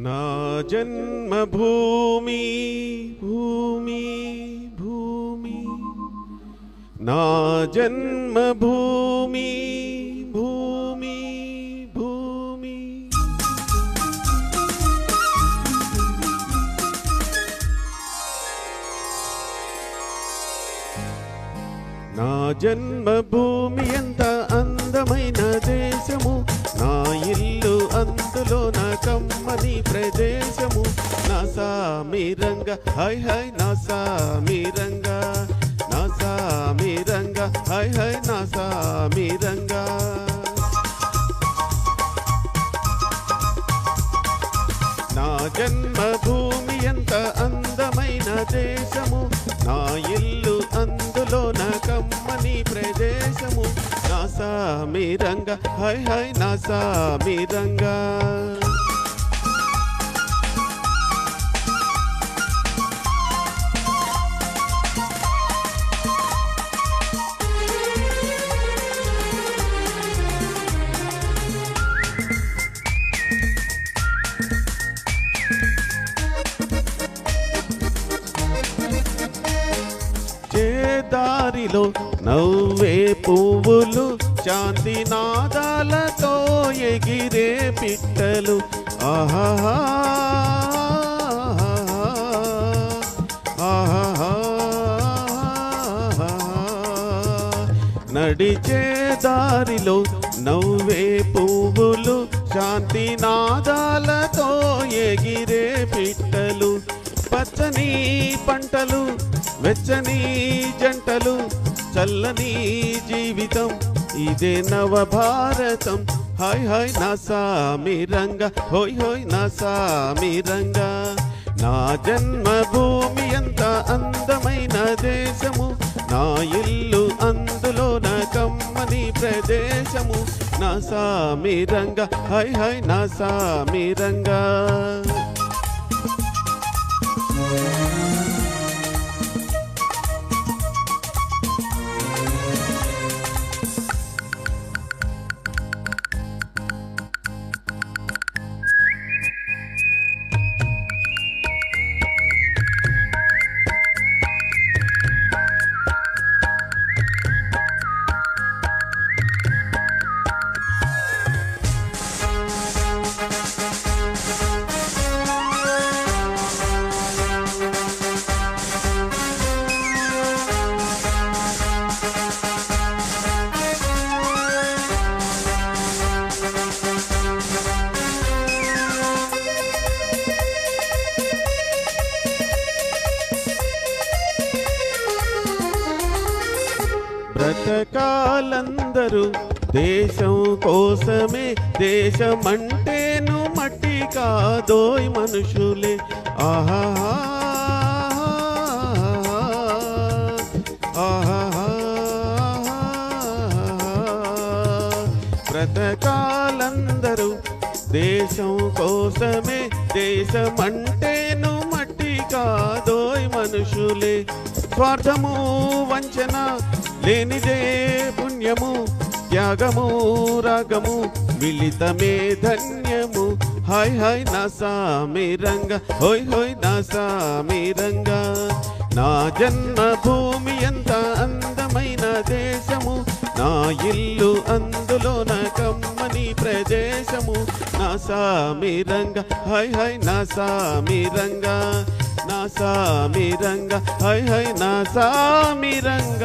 నా జన్మభూమి భూమి భూమి నా జన్మభూమి భూమి భూమి నా జన్మభూమి ఎంత అందమైన దేశము, నా ఇల్లు అందులో నా కమ్మని ప్రదేశము. నా సామిరంగ హై హై నా సామిరంగ, నా సామిరంగ హై హై నా సామిరంగ. నా జన్మభూమి ఎంత అందమైన దేశము, నా ఇల్లు అందులో నా కమ్మని ప్రదేశము. నా సామిరంగ హై హై నా సామిరంగ. దారిలో నవ్వే పువ్వులు, శాంతి నాదాలతో ఎగిరే పిట్టలు. ఆహా ఆహా నడిచే దారిలో నవ్వే పువ్వులు, శాంతి నాదాలతో ఎగిరే పిట్టలు. పచ్చని పంటలు, వెచ్చని జంటలు, చల్లని జీవితం ఇదే నవభారతం. హాయ్ హాయ్ నా సామిరంగ, హోయ్ హోయ్ నా సామిరంగ. నా జన్మభూమి ఎంత అందమైన దేశము, నా ఇల్లు అందులో నా కమ్మని ప్రదేశము. నా సామిరంగ హై హై నా సామిరంగ. బ్రతకాలందరూ దేశం కోసమే, దేశమంటేను మట్టి కాదోయ్ మనుషులే. ఆహా ఆహా బ్రతకాలందరూ దేశం కోసమే, దేశమంటేను మట్టి కాదోయ్ మనుషులే. స్వార్థము వంచన లేనిదే పుణ్యము, త్యాగము రాగము మిళితమే ధన్యము. హాయ్ హాయ్ నా సామిరంగ, హోయ్ హోయ్ నా సామిరంగ. నా జన్మభూమి ఎంత అందమైన దేశము, నా ఇల్లు అందులో నా కమ్మని ప్రదేశము. నా సామిరంగ హై హై నా సామిరంగ, నా సామిరంగ హై హై నా సామిరంగ.